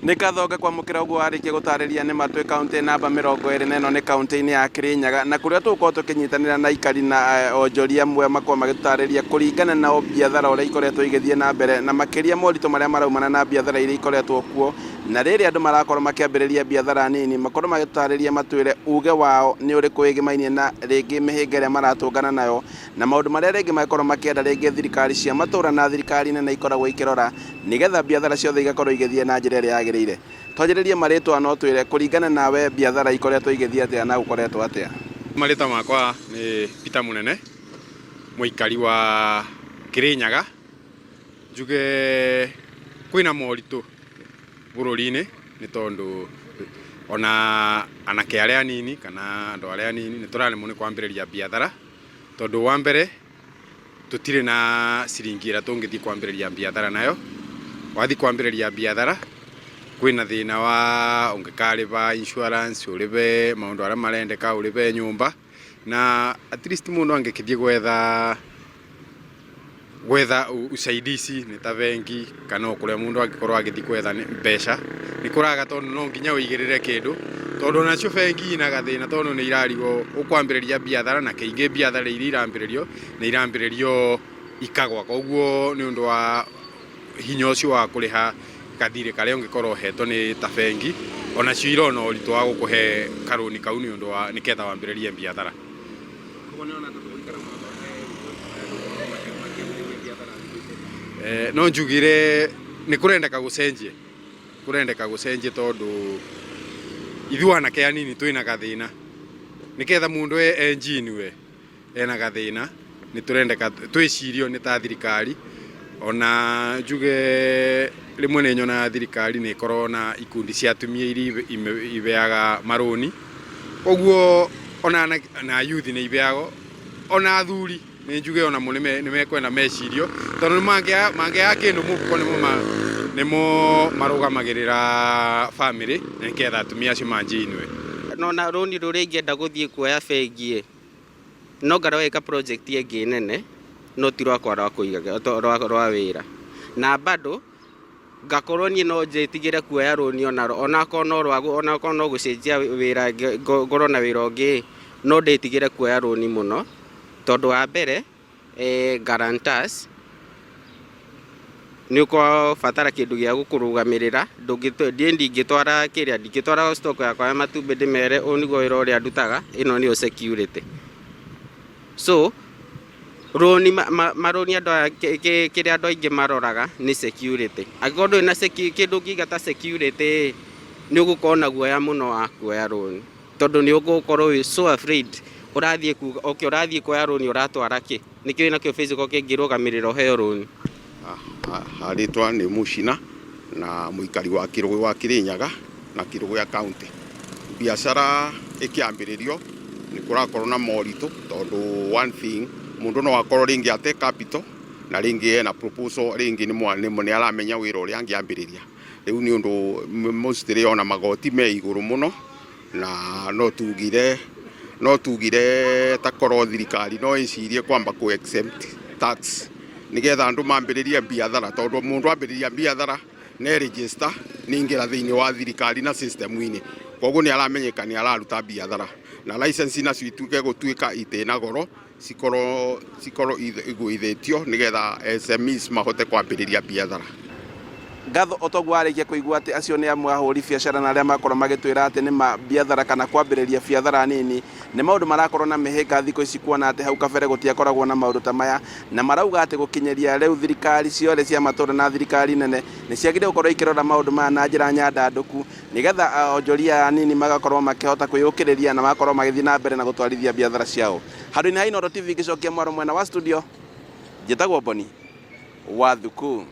Nikathonga kwa mukira uguo arikia gutariria ni matwe county namba 20 neno ni county-ini ya Kirinyaga na kuria tuko tukinyitanira na ikari na onjoria amwe makwa magitariria kuringana na biathara uria ikoretwo igithie na mbere na makiria morito maria maraumana na biathara iria ikoretwo kuo na riri andu marakorwo makiambiriria biathara nini makorwo magitariria matwire uge wao ni uri kuigimainie na ringi mihinga iria maratungana nayo na maundu maria ringi makorwo makienda ringi thirikari cia matura na thirikari nene ikoragwo ikirora nigetha biathara ciothe igakorwo igithie na njira iria yagiriire. Twanjiririe maritwa no twire kuringana nawe biathara ikoretwo igithie atia na gukoretwo atia. Marita makwa ni Peter Munene muikari wa Kirinyaga njuge kwina moritu bururi-ini ni tondu ona anake aria nini kana andu aria nini ni turaremwo ni kwambiriria biathara tondu wa mbere tutire na siringi ira tungithii kwambiriria biathara nayo. Wathi kwambiriria biathara kwina thina wa ungikariba insurance uribe maundu aria marendeka uribe nyumba na at least mundu angikithie gwetha usaidizi ni ta bengi kana okuria mundu angikorwo agithi gwetha mbeca ni kuraga tondu no nginya uigirire kindu tondu nacio bengi ina gathina tondu ni irarigo ukwambiriria biathara na kiingi biathara iria irambiririo ni irambiririo ikagwa koguo ni undu wa hinya ucio wa kuriha kathire karia ungikorwo hetwo ni ta bengi ona cio irona uritu wa gukuhe karuni kau ni undu wa niketha wambiririe biathara. No njugire ni kurendeka gucenjie tondu ithu anake anini twina gathina niketha mundu engine we ena gathina ni turendeka twicirio ni ta thirikari ona njuge rimwe ni nyona thirikari ni ikorwo na ikundi cia atumia iria ibeaga maroni koguo ona na youth ni ibeago ona athuri ni njuge ona munime ni mekwenda mecirio tondu mange ya kindu muko nimo marugamagirira family niketha atumia acio manjinwe no na roni ruri ingenda guthie kuoya bengi no ngara weka project yengi nene no tirwa rwa kuiga rwa wira na bado ngakorwo ni no njitigire kuoya roni ona kono rwagu ona kono gucenjia wira ngoro na wira ungi no nditigire kuoya roni muno tondu wa mbere guarantors ni uko fatara kindu gia gukurugamirira ndingitwara kiria ndingitwara stock yakwa ya matumbi ndimere unigo wira uria ndutaga ino ni security so roni maroni andu kiria andu aingi maroraga ni security agondo na kindu gigata security ni ugukorwo na guoya muno wa kuoya roni tondu ni ugukorwo so afraid urathie urathie kuoya roni uratwara ki nikio ina kio physical kingirugamirira heo roni. Haritwa ni Mucina na muikari wa Kirugu wa Kirinyaga na Kirugu ya county. Biashara ikiambiririo ni kurakorwo na moritu tondu one thing mundu no akorwo ringi ate capital na ringi na proposal ringi ni aramenya wira uria angiambiriria riu ni undu mostly ona magoti me iguru muno na no tugire takorwo thirikari no icirie kwamba ku exempt tax nigetha andu mambiriria biathara tondu mundu ambiriria biathara ne register ningira thiini wa thirikari na system ini koguo ni aramenyeka ni araruta biathara na license na cituke gutuika itena goro cikoro iguithitio nigetha SMEs mahote kwambiriria biathara. Ngatho otogwa arikia kuigua ati acio ni amwe ahuri biacara na aria makorwo magitwira ati ni biathara kana kwambiriria biathara nini ni maundu marakorwo na mihinga thiko ici kuona ati hau kabere gutiakoragwo na maundu ta maya na marauga ati gukinyeria riu thirikari ciothe cia matura na thirikari nene ni ciagire gukorwo ikirora maundu maya na njira nyandanduku nigetha onjoria nini magakorwo makihota kwiyukiriria na makorwo magithii na mbere na gutwarithia biathara ciao. Handu-ini ha Inooro TV gicokia mwaro mwena wa studio njitagwo Boni wa Thuku.